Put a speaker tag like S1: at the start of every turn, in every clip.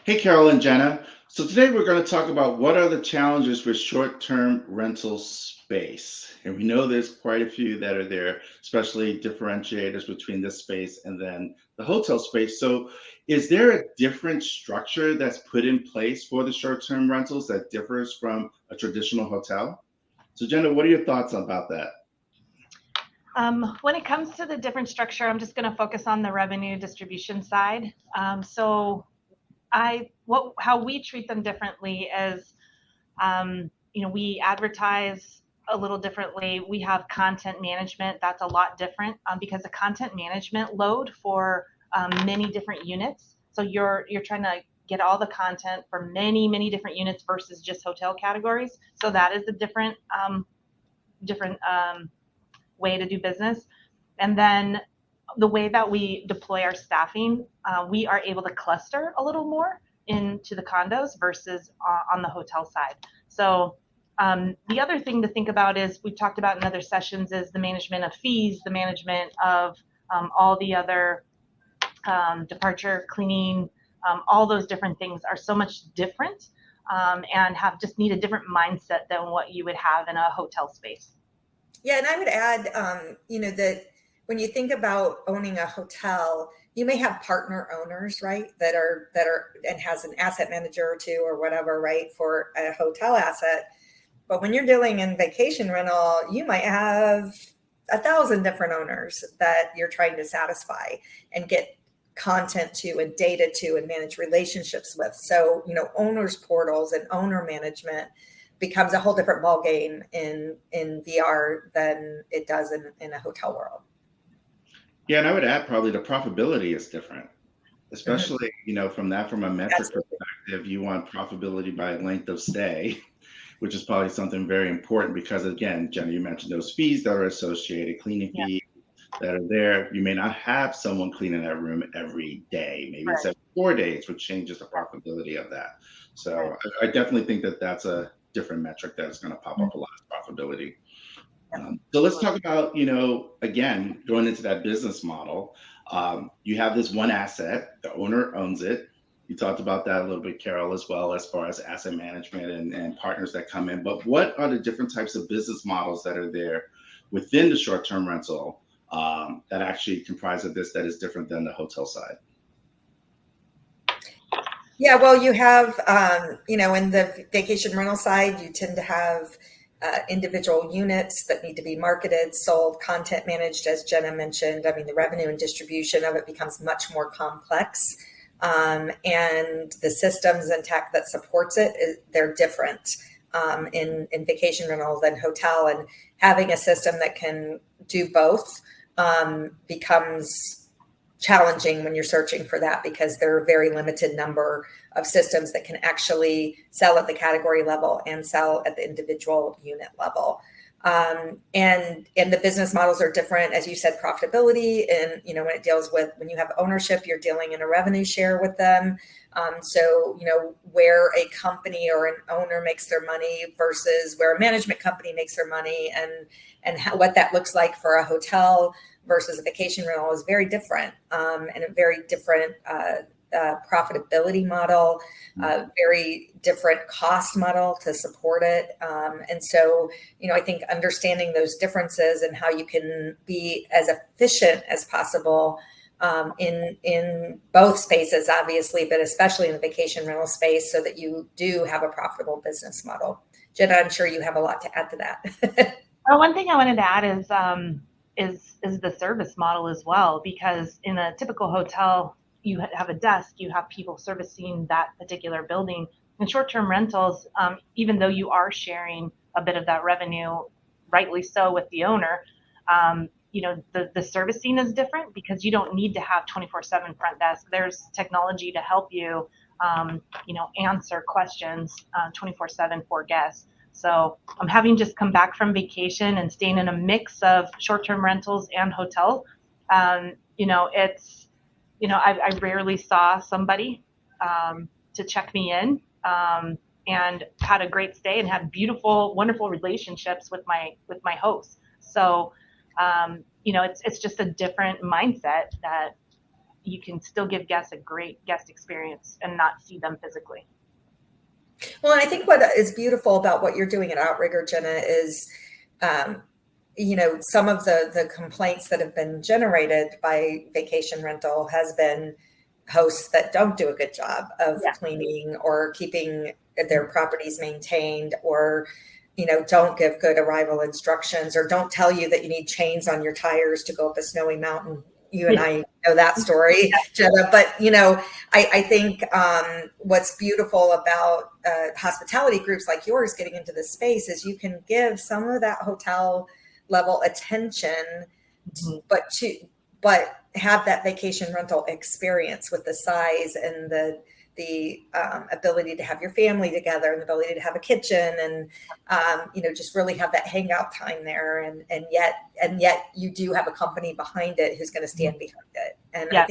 S1: Hey, Carol and Jenna. So today we're going to talk about what are the challenges with short-term rental space. And we know there's quite a few that are there, especially differentiators between this space and then the hotel space. So is there a different structure that's put in place for the short-term rentals that differs from a traditional hotel? So Jenna, what are your thoughts about that?
S2: When it comes to the different structure, I'm just going to focus on the revenue distribution side. How we treat them differently is, we advertise a little differently. We have content management that's a lot different because the content management load for many different units. So you're trying to get all the content for many different units versus just hotel categories. So that is a different way to do business. And then the way that we deploy our staffing, we are able to cluster a little more into the condos versus on the hotel side. So the other thing to think about is we've talked about in other sessions is the management of fees, the management of all the other departure, cleaning, all those different things are so much different and have just need a different mindset than what you would have in a hotel space.
S3: Yeah, and I would add, that when you think about owning a hotel, you may have partner owners, right? That are and has an asset manager or two or whatever, right, for a hotel asset. But when you're dealing in vacation rental, you might have 1,000 different owners that you're trying to satisfy and get content to and data to and manage relationships with. So, owners portals and owner management becomes a whole different ballgame in VR than it does in a hotel world.
S1: Yeah, and I would add probably the profitability is different,
S3: Mhm.
S1: especially, from a metric
S3: Absolutely.
S1: perspective, you want profitability by length of stay, which is probably something very important because again, Jenna, you mentioned those fees that are associated, cleaning
S2: Yeah,
S1: fees that are there. You may not have someone cleaning that room every day. Maybe it's
S2: right,
S1: every 4 days, which changes the profitability of that.
S2: right.
S1: So I definitely think that that's a different metric that is going to pop
S2: Mm,
S1: up a lot of profitability.
S2: yeah,
S1: So let's
S2: absolutely.
S1: talk about, again, going into that business model. You have this one asset, the owner owns it. You talked about that a little bit, Carol, as well, as far as asset management and partners that come in. But what are the different types of business models that are there within the short term rental that actually comprise of this that is different than the hotel side?
S3: Yeah, well, you have, in the vacation rental side, you tend to have individual units that need to be marketed, sold, content managed, as Jenna mentioned. I mean, the revenue and distribution of it becomes much more complex. And the systems and tech that supports it, they're different in vacation rental than hotel. And having a system that can do both becomes challenging when you're searching for that because there are a very limited number of systems that can actually sell at the category level and sell at the individual unit level. And the business models are different, as you said, profitability. And when it deals with when you have ownership, you're dealing in a revenue share with them. So where a company or an owner makes their money versus where a management company makes their money, and what that looks like for a hotel versus a vacation rental is very different, and a very different profitability model, very different cost model to support it. And so, I think understanding those differences and how you can be as efficient as possible in both spaces, obviously, but especially in the vacation rental space, so that you do have a profitable business model. Jenna, I'm sure you have a lot to add to that.
S2: One thing I wanted to add is the service model as well, because in a typical hotel, you have a desk, you have people servicing that particular building. In short-term rentals, even though you are sharing a bit of that revenue, rightly so, with the owner, the servicing is different because you don't need to have 24/7 front desk. There's technology to help you, answer questions 24/7 for guests. So I'm having just come back from vacation and staying in a mix of short-term rentals and hotel. It's, I rarely saw somebody to check me in, and had a great stay and had beautiful, wonderful relationships with my hosts. So, it's just a different mindset that you can still give guests a great guest experience and not see them physically.
S3: Well, and I think what is beautiful about what you're doing at Outrigger, Jenna, is, some of the complaints that have been generated by vacation rental has been hosts that don't do a good job of cleaning or keeping their properties maintained, or don't give good arrival instructions, or don't tell you that you need chains on your tires to go up a snowy mountain. You and I know that story, Jenna. But I think what's beautiful about hospitality groups like yours getting into this space is you can give some of that hotel level attention, but have that vacation rental experience with the size and the ability to have your family together and the ability to have a kitchen and just really have that hangout time there, and yet you do have a company behind it who's going to stand behind it. And I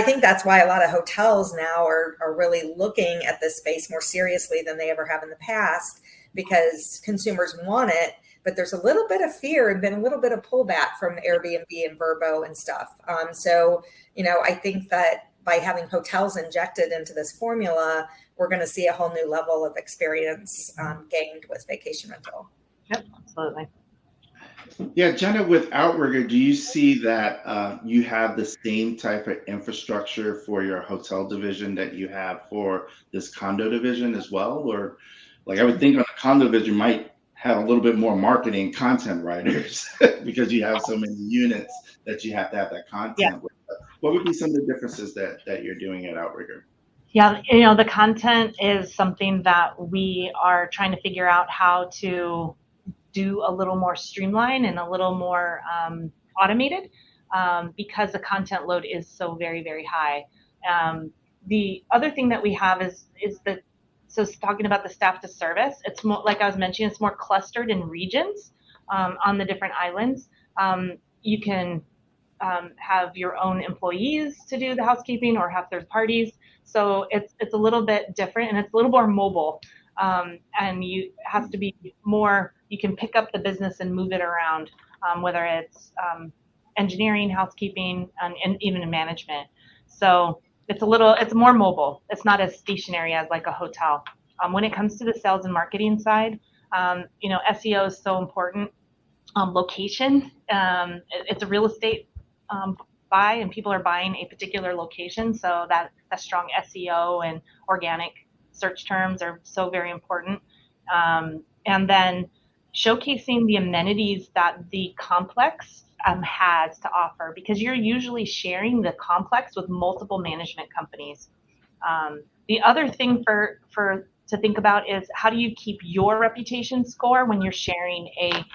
S3: think that's why a lot of hotels now are really looking at this space more seriously than they ever have in the past, because consumers want it, but there's a little bit of fear and been a little bit of pullback from Airbnb and Vrbo and stuff. I think that by having hotels injected into this formula, we're going to see a whole new level of experience gained with vacation rental.
S2: Yep, absolutely.
S1: Yeah, Jenna, with Outrigger, do you see that you have the same type of infrastructure for your hotel division that you have for this condo division as well? Or like I would think on the condo division, you might have a little bit more marketing content writers because you have so many units that you have to have that content with. What would be some of the differences that you're doing at Outrigger?
S2: Yeah, the content is something that we are trying to figure out how to do a little more streamlined and a little more automated, because the content load is so very, very high. The other thing that we have is that, so talking about the staff to service, it's more, like I was mentioning, it's more clustered in regions on the different islands. You can have your own employees to do the housekeeping or have third parties. So it's a little bit different, and it's a little more mobile. And you have to be more, you can pick up the business and move it around, whether it's engineering, housekeeping, and even in management. So it's more mobile. It's not as stationary as like a hotel. When it comes to the sales and marketing side, SEO is so important. Location, it's a real estate buy, and people are buying a particular location, so that strong SEO and organic search terms are so very important. And then showcasing the amenities that the complex has to offer, because you're usually sharing the complex with multiple management companies. The other thing to think about is, how do you keep your reputation score when you're sharing a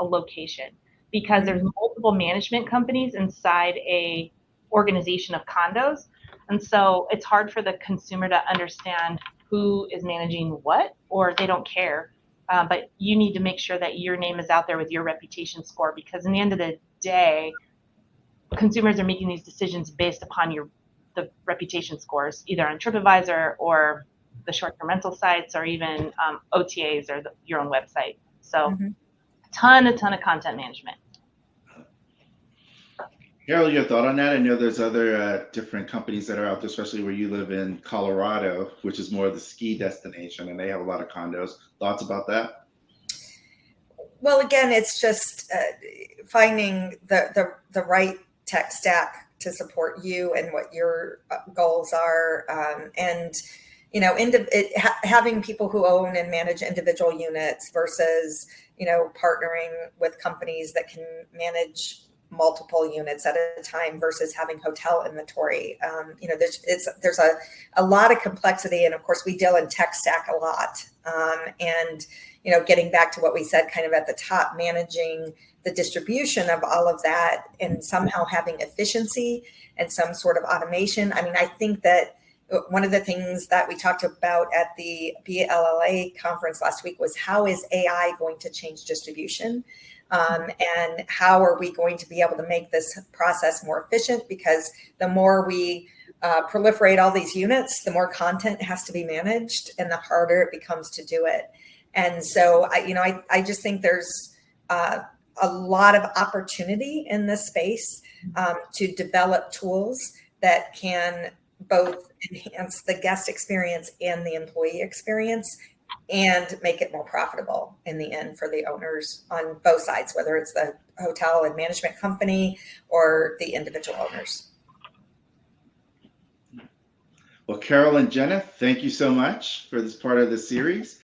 S2: location? Because there's multiple management companies inside a organization of condos. And so it's hard for the consumer to understand who is managing what, or they don't care. But you need to make sure that your name is out there with your reputation score, because in the end of the day, consumers are making these decisions based upon the reputation scores, either on TripAdvisor or the short-term rental sites, or even OTAs or your own website. So a ton of content management.
S1: Caryl, your thought on that? I know there's other different companies that are out there, especially where you live in Colorado, which is more of the ski destination, and they have a lot of condos. Thoughts about that?
S3: Well, again, it's just finding the right tech stack to support you and what your goals are, and having people who own and manage individual units versus partnering with companies that can manage multiple units at a time versus having hotel inventory. There's a lot of complexity, and of course we deal in tech stack a lot. And getting back to what we said kind of at the top, managing the distribution of all of that and somehow having efficiency and some sort of automation. I mean, I think that one of the things that we talked about at the BLLA conference last week was, how is AI going to change distribution? And how are we going to be able to make this process more efficient? Because the more we proliferate all these units, the more content has to be managed and the harder it becomes to do it. And so I just think there's a lot of opportunity in this space to develop tools that can both enhance the guest experience and the employee experience and make it more profitable in the end for the owners on both sides, whether it's the hotel and management company or the individual owners.
S1: Well, Caryl and Jenna, thank you so much for this part of the series.